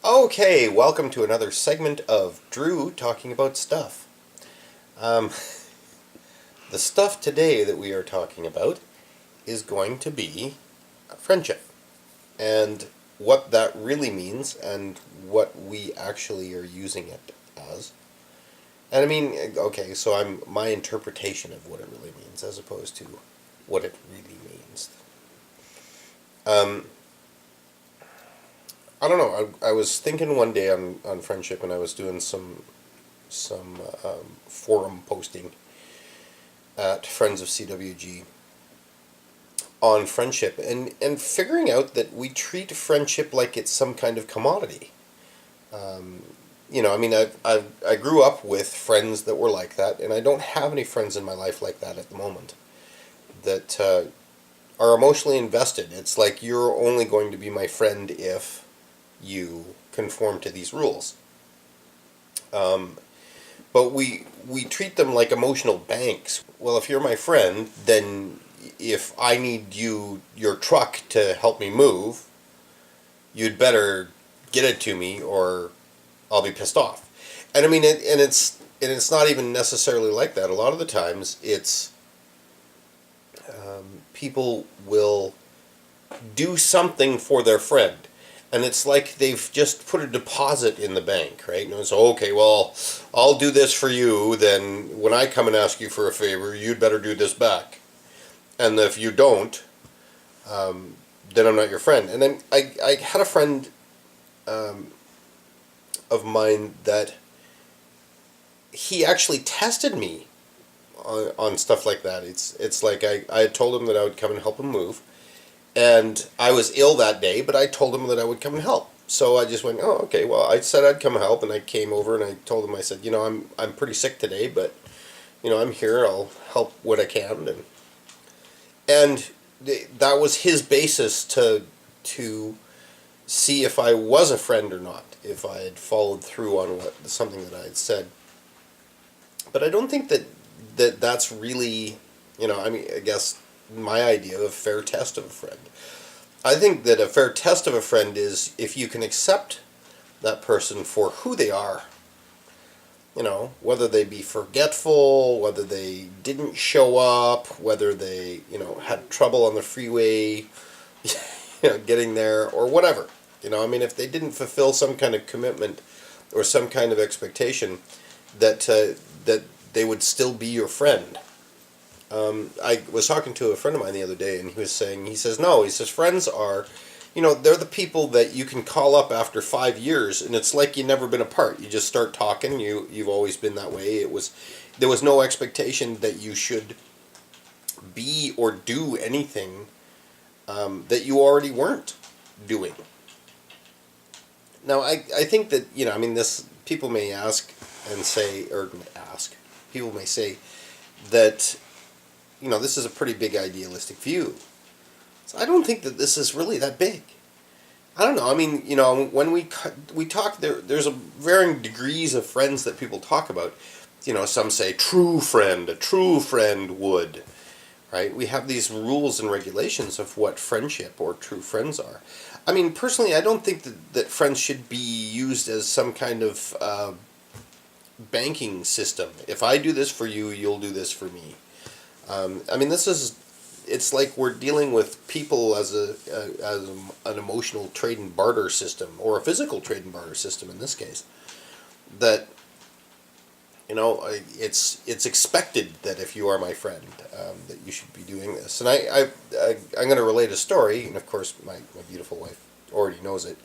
Okay, welcome to another segment of Drew talking about stuff. Um, the stuff today that we are talking about is going to be friendship and what that really means and what we actually are using it as. And I mean, okay, so I'm my interpretation of what it really means as opposed to what it really means. Um, I don't know. I was thinking one day on friendship, and I was doing some forum posting at Friends of CWG on friendship, and figuring out that we treat friendship like it's some kind of commodity. Um, I mean, I grew up with friends that were like that, and I don't have any friends in my life like that at the moment that are emotionally invested. It's like you're only going to be my friend if you conform to these rules. Um, but we treat them like emotional banks. Well, if you're my friend, then if I need your truck to help me move, you'd better get it to me, or I'll be pissed off. And I mean, it's not even necessarily like that. A lot of the times, it's people will do something for their friend. And it's like they've just put a deposit in the bank, right? And it's okay, well, I'll do this for you, then when I come and ask you for a favor, you'd better do this back. And if you don't, then I'm not your friend. And then I had a friend um, of mine that he actually tested me on stuff like that. It's like I had told him that I would come and help him move. And I was ill that day, but I told him that I would come and help. So I just went, oh, okay. Well, I said I'd come help, and I came over and I told him, I said, I'm pretty sick today, but I'm here. I'll help what I can, and that was his basis to see if I was a friend or not, if I had followed through on something that I had said. But I don't think that's really, I mean, I guess my idea of a fair test of a friend. I think that a fair test of a friend is if you can accept that person for who they are. Whether they be forgetful, whether they didn't show up, whether they, had trouble on the freeway, getting there, or whatever. I mean, if they didn't fulfill some kind of commitment or some kind of expectation, that they would still be your friend. I was talking to a friend of mine the other day, and he says, no, he says, friends are, they're the people that you can call up after 5 years, and it's like you've never been apart. You just start talking. You've always been that way. There was no expectation that you should be or do anything that you already weren't doing. Now, I think that, I mean, people may ask and say, or ask, people may say that, this is a pretty big idealistic view. So I don't think that this is really that big. I don't know. I mean, when we talk, there's a varying degrees of friends that people talk about. Some say a true friend would, right? We have these rules and regulations of what friendship or true friends are. I mean, personally, I don't think that friends should be used as some kind of banking system. If I do this for you, you'll do this for me. I mean, it's like we're dealing with people as an emotional trade and barter system, or a physical trade and barter system in this case. That, it's expected that if you are my friend, that you should be doing this. And I'm going to relate a story, and of course my beautiful wife already knows it.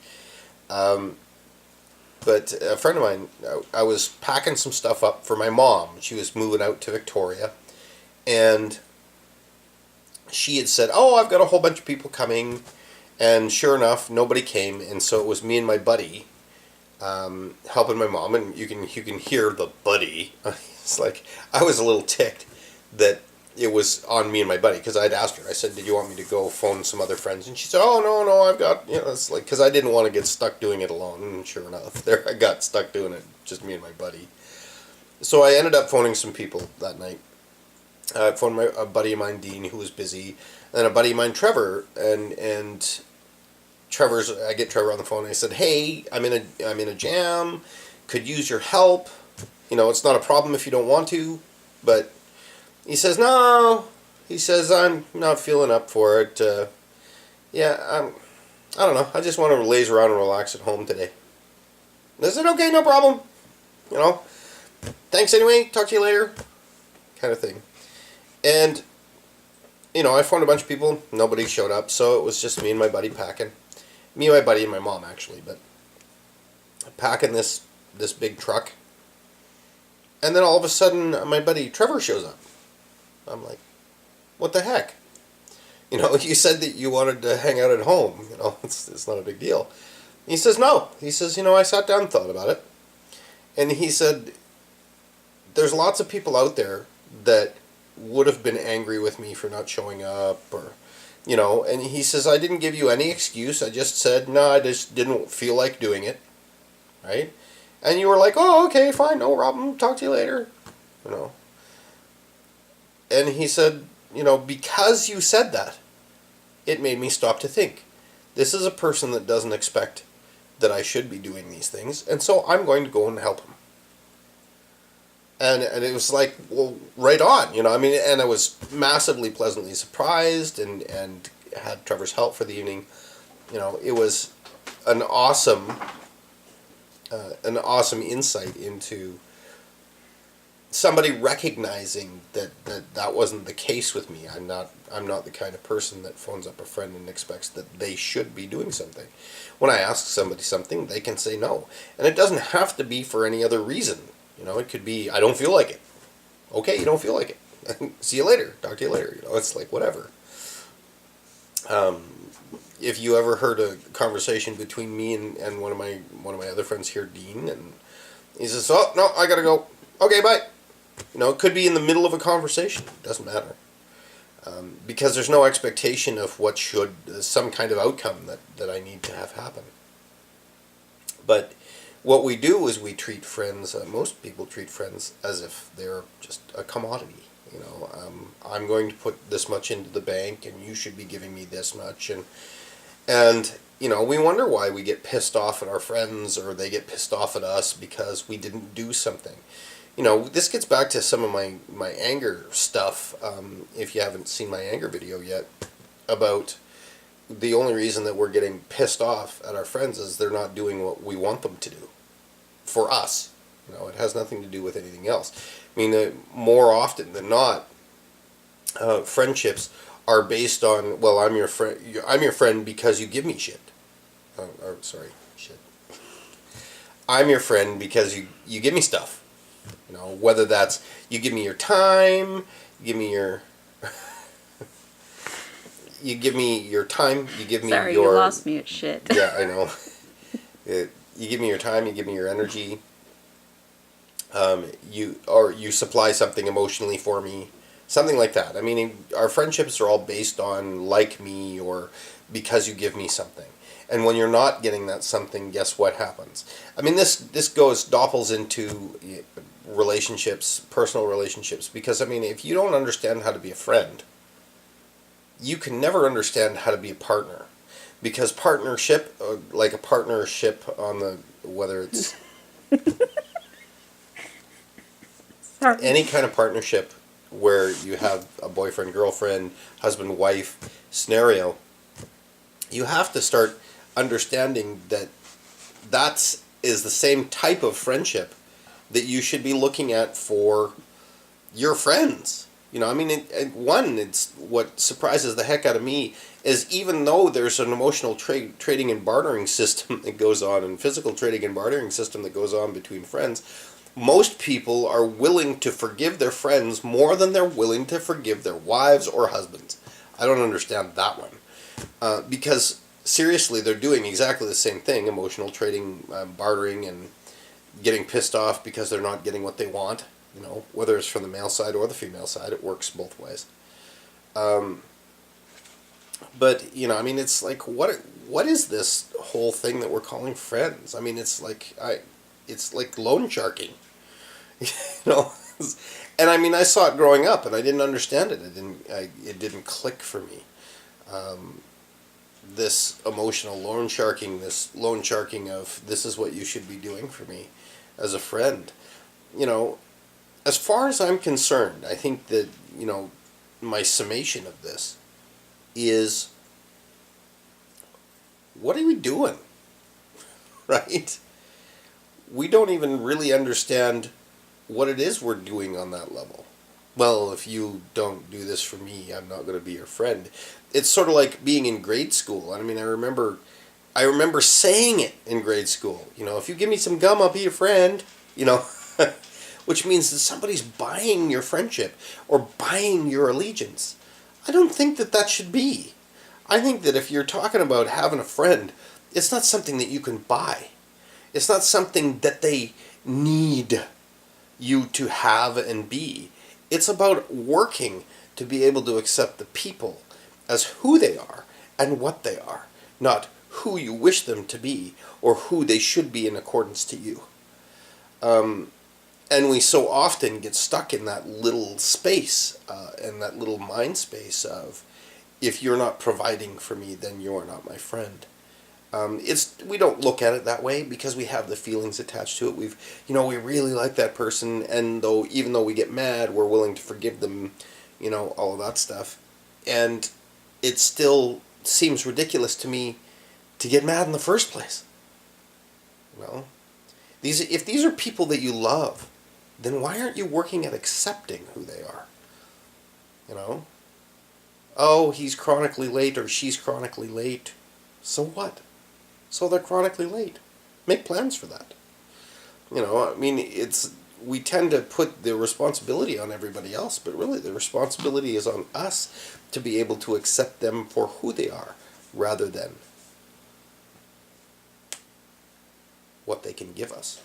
But a friend of mine, I was packing some stuff up for my mom. She was moving out to Victoria. And she had said, oh, I've got a whole bunch of people coming. And sure enough, nobody came. And so it was me and my buddy helping my mom. And you can hear the buddy. It's like, I was a little ticked that it was on me and my buddy. Because I'd asked her, I said, did you want me to go phone some other friends? And she said, oh, no, I've got, it's like, because I didn't want to get stuck doing it alone. And sure enough, there I got stuck doing it, just me and my buddy. So I ended up phoning some people that night. I phoned a buddy of mine, Dean, who was busy, and a buddy of mine, Trevor, and I get Trevor on the phone and I said, hey, I'm in a jam, could use your help. It's not a problem if you don't want to, but he says, no. He says, I'm not feeling up for it. I don't know. I just want to laze around and relax at home today. And I said, okay, no problem. Thanks anyway. Talk to you later. Kind of thing. And, I phoned a bunch of people. Nobody showed up. So it was just me and my buddy packing. Me, my buddy, and my mom, actually. But packing this big truck. And then all of a sudden, my buddy Trevor shows up. I'm like, what the heck? You said that you wanted to hang out at home. It's not a big deal. He says, no. He says, I sat down and thought about it. And he said, there's lots of people out there that would have been angry with me for not showing up or, and he says, I didn't give you any excuse. I just said, no, I just didn't feel like doing it. Right? And you were like, oh, okay, fine, no problem. Talk to you later. And he said, because you said that, it made me stop to think. This is a person that doesn't expect that I should be doing these things, and so I'm going to go and help him. And it was like, well, right on, and I was massively pleasantly surprised and had Trevor's help for the evening. It was an awesome insight into somebody recognizing that wasn't the case with me. I'm not the kind of person that phones up a friend and expects that they should be doing something. When I ask somebody something, they can say no. And it doesn't have to be for any other reason. It could be, I don't feel like it. Okay, you don't feel like it. See you later. Talk to you later. It's like whatever. If you ever heard a conversation between me and one of my other friends here, Dean, and he says, oh, no, I gotta go. Okay, bye. It could be in the middle of a conversation. It doesn't matter. Because there's no expectation of some kind of outcome that I need to have happen. But what we do is we treat friends, most people treat friends as if they're just a commodity. I'm going to put this much into the bank and you should be giving me this much. And we wonder why we get pissed off at our friends or they get pissed off at us because we didn't do something. This gets back to some of my anger stuff, if you haven't seen my anger video yet, about the only reason that we're getting pissed off at our friends is they're not doing what we want them to do for us. It has nothing to do with anything else. More often than not, friendships are based on, well, I'm your friend because you give me shit. Shit. I'm your friend because you give me stuff. Whether that's you give me your time, you give me your time, you give me Sorry, your... you lost me at shit. Yeah, I know. You give me your time, you give me your energy. You supply something emotionally for me. Something like that. Our friendships are all based on like me or because you give me something. And when you're not getting that something, guess what happens? This doppels into relationships, personal relationships, because if you don't understand how to be a friend, you can never understand how to be a partner, because partnership, like a partnership on the, whether it's Sorry. any kind of partnership where you have a boyfriend, girlfriend, husband, wife scenario, you have to start understanding that is the same type of friendship that you should be looking at for your friends. It's what surprises the heck out of me is even though there's an emotional trading and bartering system that goes on and physical trading and bartering system that goes on between friends, most people are willing to forgive their friends more than they're willing to forgive their wives or husbands. I don't understand that one. Because seriously, they're doing exactly the same thing, emotional trading, bartering, and getting pissed off because they're not getting what they want. Whether it's from the male side or the female side, it works both ways. But, it's like, what is this whole thing that we're calling friends? It's like loan sharking. And I saw it growing up and I didn't understand it. It didn't click for me. this emotional loan sharking, this loan sharking of this is what you should be doing for me as a friend. You know, as far as I'm concerned, I think that, you know, my summation of this is, what are we doing? Right? We don't even really understand what it is we're doing on that level. Well, if you don't do this for me, I'm not going to be your friend. It's sort of like being in grade school. I mean, I remember saying it in grade school. You know, if you give me some gum, I'll be your friend. You know, which means that somebody's buying your friendship or buying your allegiance. I don't think that that should be. I think that if you're talking about having a friend, it's not something that you can buy. It's not something that they need you to have and be. It's about working to be able to accept the people as who they are and what they are, not who you wish them to be or who they should be in accordance to you. And we so often get stuck in that little space, and that little mind space of, if you're not providing for me, then you're not my friend. We don't look at it that way because we have the feelings attached to it. We really like that person, and even though we get mad, we're willing to forgive them, all of that stuff. And it still seems ridiculous to me to get mad in the first place. If these are people that you love, then why aren't you working at accepting who they are? Oh, he's chronically late or she's chronically late. So what? So they're chronically late. Make plans for that. We tend to put the responsibility on everybody else, but really the responsibility is on us to be able to accept them for who they are, rather than what they can give us.